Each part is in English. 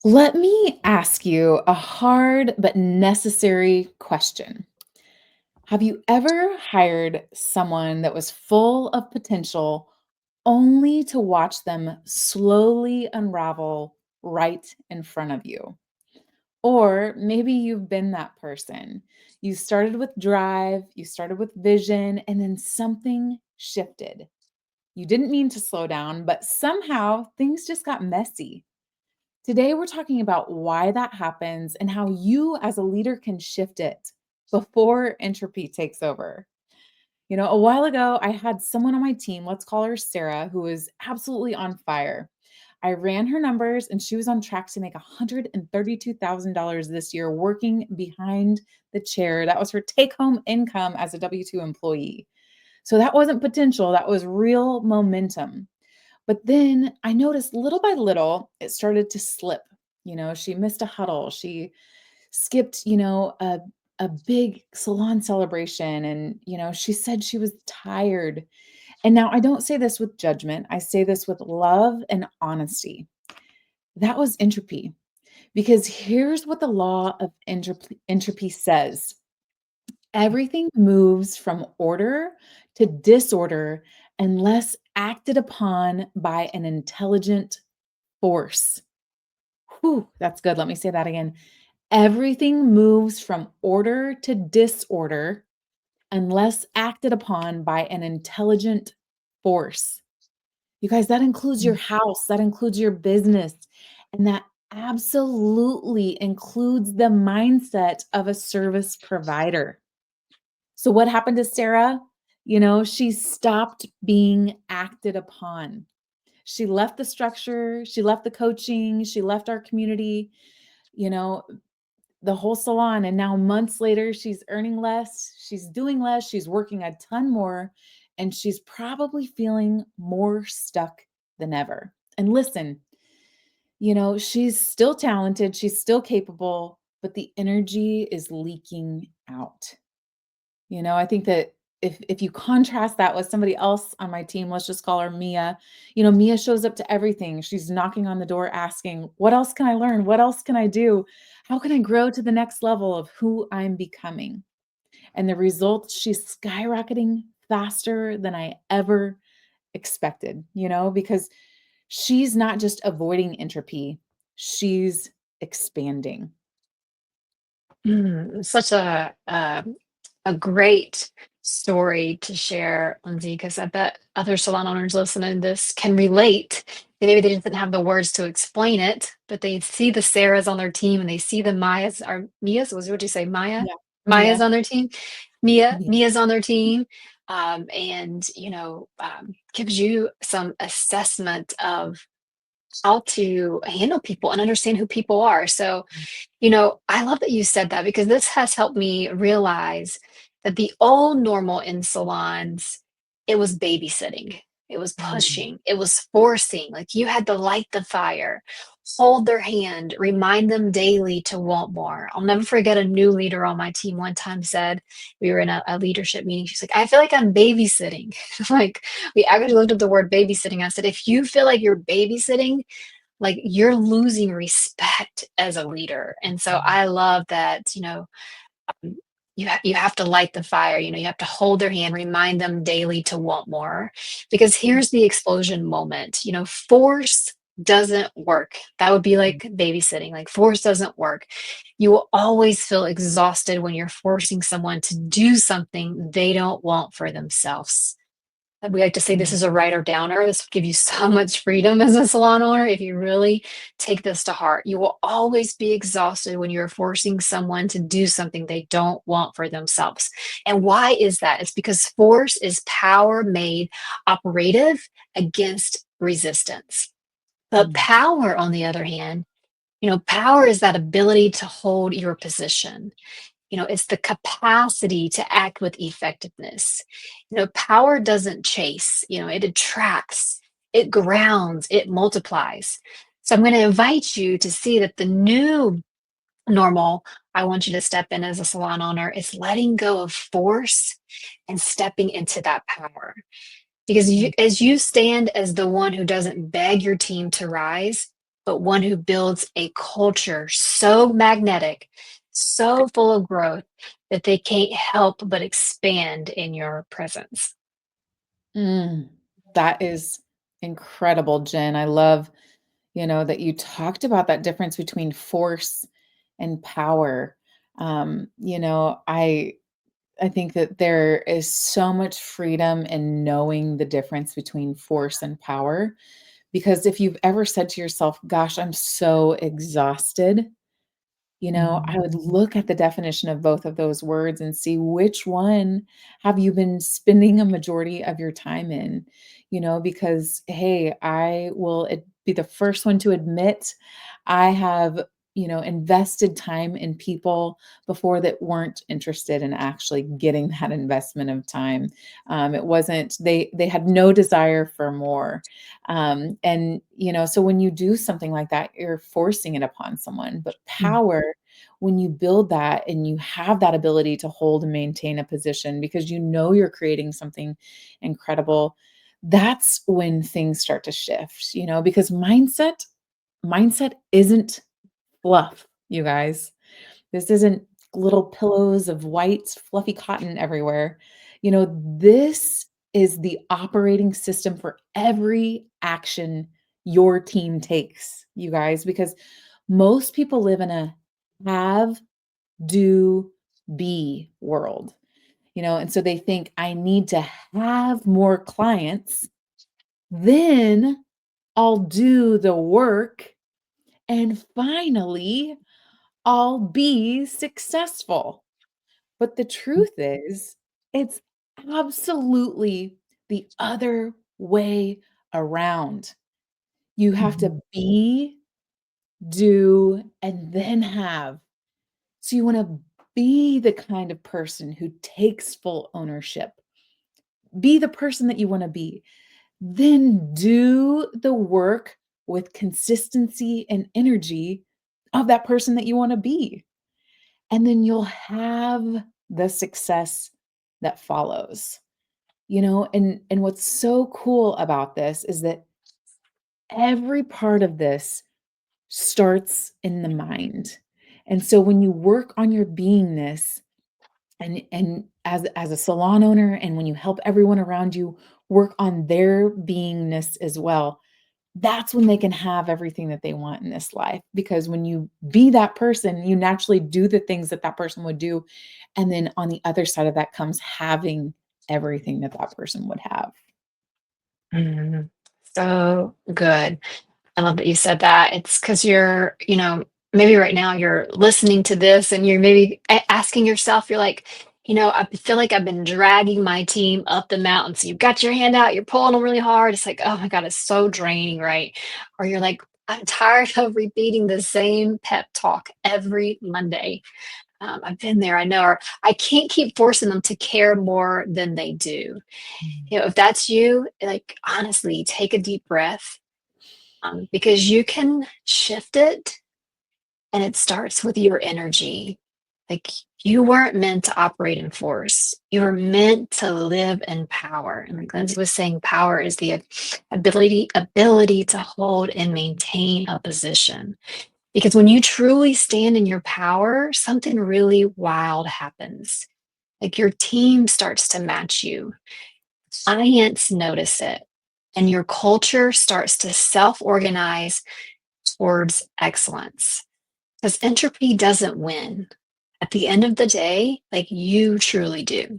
Let me ask you a hard but necessary question. Have you ever hired someone that was full of potential only to watch them slowly unravel right in front of you? Or maybe you've been that person. You started with drive, you started with vision, and then something shifted. You didn't mean to slow down, but somehow things just got messy. Today, we're talking about why that happens and how you as a leader can shift it before entropy takes over. A while ago, I had someone on my team, let's call her Sarah, who was absolutely on fire. I ran her numbers and she was on track to make $132,000 this year working behind the chair. That was her take home income as a W 2 employee. So that wasn't potential, that was real momentum. But then I noticed little by little, it started to slip. She missed a huddle. She skipped, a big salon celebration. And, she said she was tired. And now I don't say this with judgment. I say this with love and honesty. That was entropy. Because here's what the law of entropy says: everything moves from order to disorder unless acted upon by an intelligent force. Whew, that's good. Let me say that again. Everything moves from order to disorder unless acted upon by an intelligent force. You guys, that includes your Mm. house, that includes your business, and that absolutely includes the mindset of a service provider. So what happened to Sarah? She stopped being acted upon. She left the structure, she left the coaching, she left our community, you know, the whole salon. And now months later, she's earning less, she's doing less, she's working a ton more, and she's probably feeling more stuck than ever. And listen, she's still talented, she's still capable, but the energy is leaking out. I think that if you contrast that with somebody else on my team, let's just call her Mia. Mia shows up to everything. She's knocking on the door asking, "What else can I learn? What else can I do? How can I grow to the next level of who I'm becoming?" And the results, she's skyrocketing faster than I ever expected, because she's not just avoiding entropy, she's expanding. Such a great story to share, Lindsay, because I bet other salon owners listening to this can relate. Maybe they just didn't have the words to explain it, but they see the Sarahs on their team and they see the Mayas or Mia's. What would you say, Maya? Yeah. Maya's Mia. on their team. Mia. Mia's on their team, and gives you some assessment of how to handle people and understand who people are. So I love that you said that because this has helped me realize that the old normal in salons, it was babysitting, it was Mm. pushing, it was forcing. Like you had to light the fire, hold their hand, remind them daily to want more. I'll never forget a new leader on my team one time said, we were in a leadership meeting. She's like, I feel like I'm babysitting. Like we actually looked at the word babysitting. I said, if you feel like you're babysitting, like you're losing respect as a leader. And so I love that, you have to light the fire, you have to hold their hand, remind them daily to want more. Because here's the explosion moment. Force doesn't work. That would be like babysitting. Like force doesn't work. You will always feel exhausted when you're forcing someone to do something they don't want for themselves. We like to say this Mm. is a writer downer. This will give you so much freedom as a salon owner if you really take this to heart. You will always be exhausted when you're forcing someone to do something they don't want for themselves. And why is that? It's because force is power made operative against resistance. But Mm. power, on the other hand, power is that ability to hold your position. It's the capacity to act with effectiveness. Power doesn't chase, it attracts, it grounds, it multiplies. So I'm going to invite you to see that the new normal I want you to step in as a salon owner is letting go of force and stepping into that power. Because Mm. as you stand as the one who doesn't beg your team to rise, but one who builds a culture so magnetic, so full of growth that they can't help but expand in your presence. Mm, that is incredible, Jen. I love, that you talked about that difference between force and power. I think that there is so much freedom in knowing the difference between force and power. Because if you've ever said to yourself, gosh, I'm so exhausted, I would look at the definition of both of those words and see which one have you been spending a majority of your time in, because hey, I will be the first one to admit I have, invested time in people before that weren't interested in actually getting that investment of time. It wasn't, they had no desire for more. So when you do something like that, you're forcing it upon someone. But power, when you build that and you have that ability to hold and maintain a position because you're creating something incredible, that's when things start to shift, because mindset isn't fluff, you guys. This isn't little pillows of white, fluffy cotton everywhere. This is the operating system for every action your team takes, you guys, because most people live in a have, do, be world, and so they think I need to have more clients, then I'll do the work, and finally I'll be successful. But the truth is, it's absolutely the other way around. You have Mhm. to be, do, and then have. So you want to be the kind of person who takes full ownership. Be the person that you want to be. Then do the work with consistency and energy of that person that you want to be. And then you'll have the success that follows. And what's so cool about this is that every part of this starts in the mind. And so when you work on your beingness, and as a salon owner, and when you help everyone around you work on their beingness as well, that's when they can have everything that they want in this life, because when you be that person, you naturally do the things that that person would do, and then on the other side of that comes having everything that that person would have. Mhm. So good. I love that you said that. It's because you're, maybe right now you're listening to this and you're maybe asking yourself, you're like, I feel like I've been dragging my team up the mountain. So you've got your hand out, you're pulling them really hard. It's like, oh my God, it's so draining, right? Or you're like, I'm tired of repeating the same pep talk every Monday. I've been there, I know. Or I can't keep forcing them to care more than they do. If that's you, like honestly, take a deep breath, because you can shift it, and it starts with your energy. Like you weren't meant to operate in force. You were meant to live in power. And like Lindsay was saying, power is the ability to hold and maintain a position. Because when you truly stand in your power, something really wild happens. Like your team starts to match you. Clients notice it, and your culture starts to self organize towards excellence. Because entropy doesn't win. At the end of the day, like you truly do.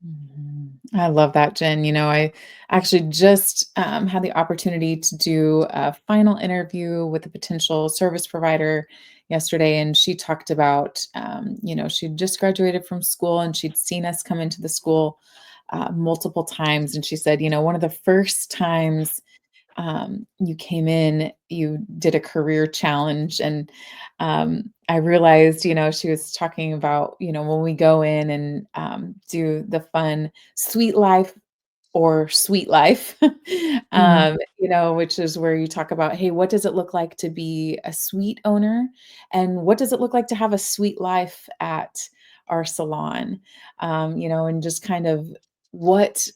Mhm. I love that, Jen. I actually just had the opportunity to do a final interview with a potential service provider yesterday, and she talked about, she'd just graduated from school and she'd seen us come into the school multiple times. And she said, one of the first times you came in, you did a career challenge. And I realized, she was talking about, when we go in and do the fun sweet life or sweet life, Mhm. which is where you talk about, hey, what does it look like to be a sweet owner? And what does it look like to have a sweet life at our salon? And just kind of what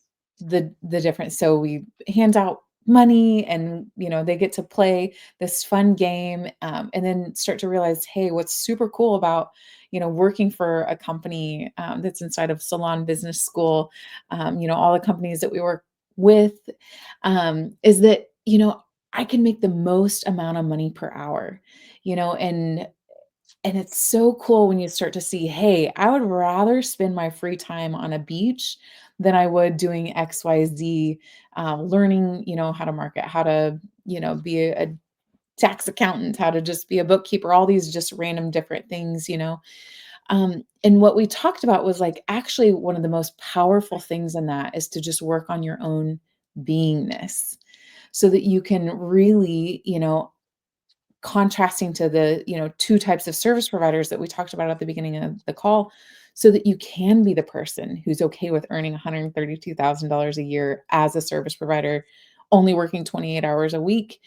the difference. So we hand out money, and they get to play this fun game, and then start to realize, hey, what's super cool about working for a company that's inside of salon business school, all the companies that we work with, is that I can make the most amount of money per hour, and it's so cool when you start to see, hey, I would rather spend my free time on a beach than I would doing XYZ, learning, how to market, how to, be a tax accountant, how to just be a bookkeeper, all these just random different things. And what we talked about was like actually one of the most powerful things in that is to just work on your own beingness so that you can really, contrasting to the, 2 types of service providers that we talked about at the beginning of the call, so that you can be the person who's okay with earning $132,000 a year as a service provider, only working 28 hours a week,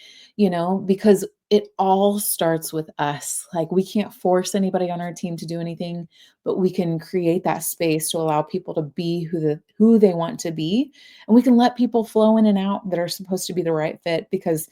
because it all starts with us. Like, we can't force anybody on our team to do anything, but we can create that space to allow people to be who they want to be, and we can let people flow in and out that are supposed to be the right fit because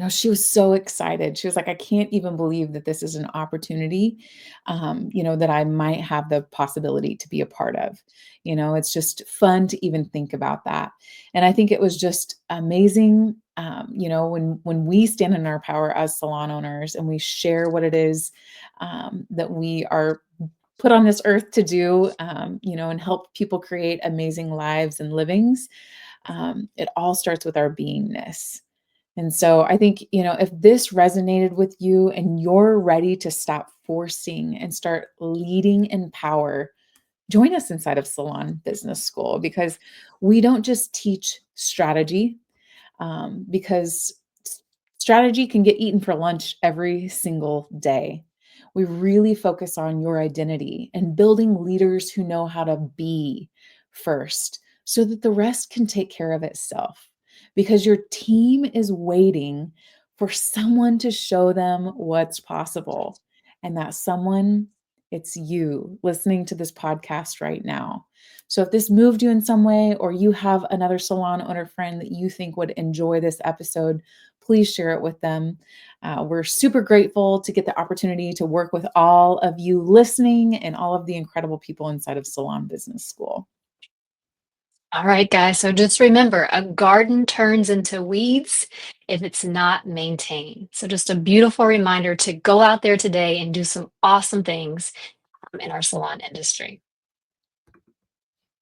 she was so excited. She was like, "I can't even believe that this is an opportunity, that I might have the possibility to be a part of." It's just fun to even think about that. And I think it was just amazing, when we stand in our power as salon owners and we share what it is that we are put on this earth to do, and help people create amazing lives and livings. It all starts with our beingness. And so I think, if this resonated with you and you're ready to stop forcing and start leading in power, join us inside of Salon Business School because we don't just teach strategy, because strategy can get eaten for lunch every single day. We really focus on your identity and building leaders who know how to be first so that the rest can take care of itself. Because your team is waiting for someone to show them what's possible. And that someone, it's you listening to this podcast right now. So if this moved you in some way, or you have another salon owner friend that you think would enjoy this episode, please share it with them. We're super grateful to get the opportunity to work with all of you listening and all of the incredible people inside of Salon Business School. All right, guys. So just remember, a garden turns into weeds if it's not maintained. So just a beautiful reminder to go out there today and do some awesome things in our salon industry.